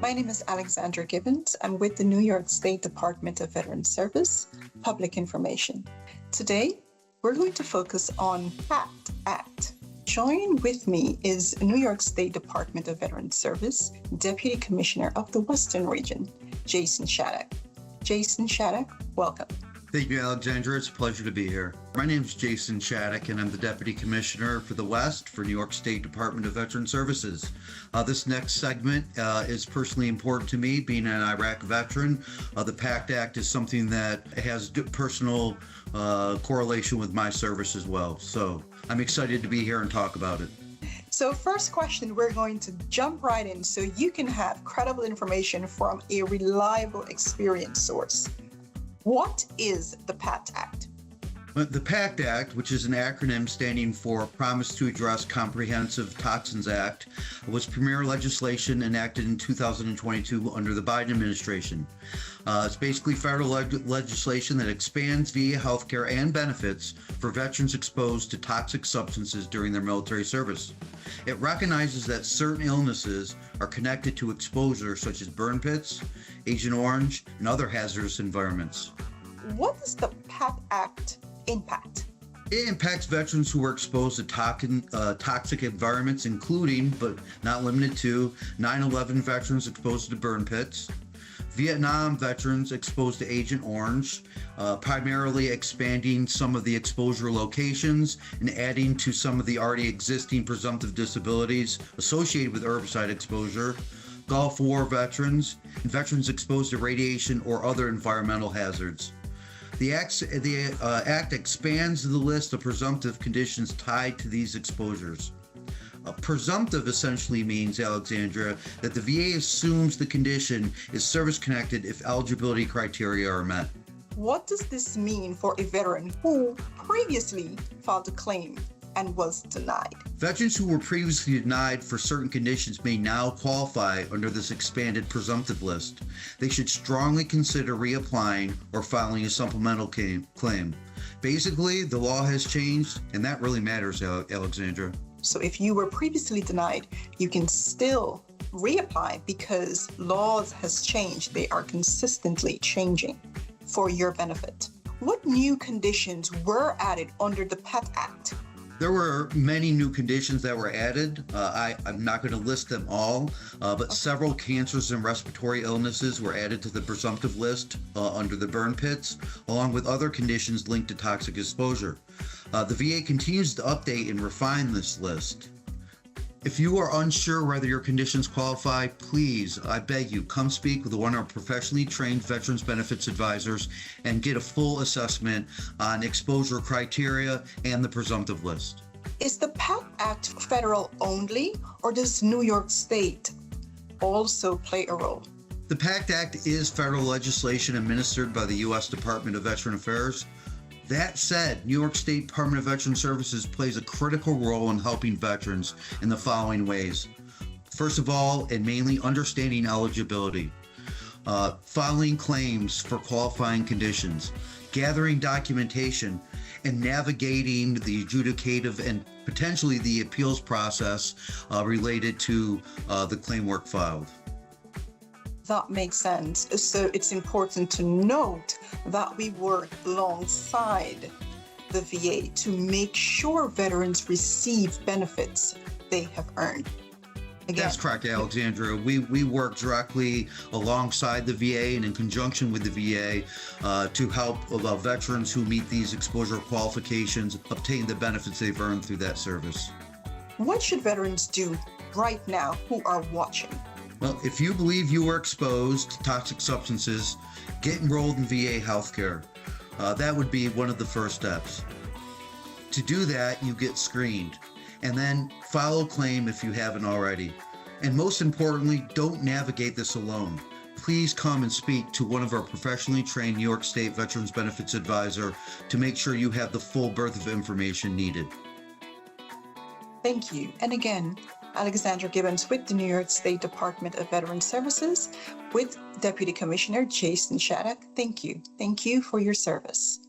My name is Alexandra Gibbons. I'm with the New York State Department of Veterans Service, Public Information. Today, we're going to focus on PACT Act. Joining with me is New York State Department of Veterans Service, Deputy Commissioner of the Western Region, Jason Shaddock. Jason Shaddock, welcome. Thank you, Alexandra. It's a pleasure to be here. My name is Jason Shaddock, and I'm the Deputy Commissioner for the West for New York State Department of Veterans Services. This next segment is personally important to me, being an Iraq veteran. The PACT Act is something that has personal correlation with my service as well. So I'm excited to be here and talk about it. So first question, we're going to jump right in so you can have credible information from a reliable experience source. What is the PACT Act? The PACT Act, which is an acronym standing for Promise to Address Comprehensive Toxins Act, was premier legislation enacted in 2022 under the Biden administration. It's basically federal legislation that expands VA healthcare and benefits for veterans exposed to toxic substances during their military service. It recognizes that certain illnesses are connected to exposure such as burn pits, Agent Orange, and other hazardous environments. What does the PACT Act impact? It impacts veterans who were exposed to toxic environments, including, but not limited to, 9/11 veterans exposed to burn pits, Vietnam veterans exposed to Agent Orange, primarily expanding some of the exposure locations and adding to some of the already existing presumptive disabilities associated with herbicide exposure, Gulf War veterans, and veterans exposed to radiation or other environmental hazards. The Act expands the list of presumptive conditions tied to these exposures. Presumptive essentially means, Alexandra, that the VA assumes the condition is service-connected if eligibility criteria are met. What does this mean for a veteran who previously filed a claim and was denied? Veterans who were previously denied for certain conditions may now qualify under this expanded presumptive list. They should strongly consider reapplying or filing a supplemental claim. Basically, the law has changed, and that really matters, Alexandra. So if you were previously denied, you can still reapply because laws has changed. They are consistently changing for your benefit. What new conditions were added under the PACT Act? There were many new conditions that were added. I'm not going to list them all, but several cancers and respiratory illnesses were added to the presumptive list under the burn pits, along with other conditions linked to toxic exposure. The VA continues to update and refine this list. If you are unsure whether your conditions qualify, please, I beg you, come speak with one of our professionally trained Veterans Benefits Advisors and get a full assessment on exposure criteria and the presumptive list. Is the PACT Act federal only, or does New York State also play a role? The PACT Act is federal legislation administered by the U.S. Department of Veterans Affairs. That said, New York State Department of Veterans Services plays a critical role in helping veterans in the following ways. First of all, and mainly understanding eligibility, filing claims for qualifying conditions, gathering documentation, and navigating the adjudicative and potentially the appeals process related to the claim work filed. That makes sense. So it's important to note that we work alongside the VA to make sure veterans receive benefits they have earned. Again, that's correct, Alexandra. We work directly alongside the VA and in conjunction with the VA to help veterans who meet these exposure qualifications obtain the benefits they've earned through that service. What should veterans do right now who are watching? Well, if you believe you were exposed to toxic substances, get enrolled in VA healthcare. That would be one of the first steps. To do that, you get screened, and then file a claim if you haven't already. And most importantly, don't navigate this alone. Please come and speak to one of our professionally trained New York State Veterans Benefits Advisor to make sure you have the full breadth of information needed. Thank you. And again, Alexandra Gibbons with the New York State Department of Veterans Services with Deputy Commissioner Jason Shaddock. Thank you. Thank you for your service.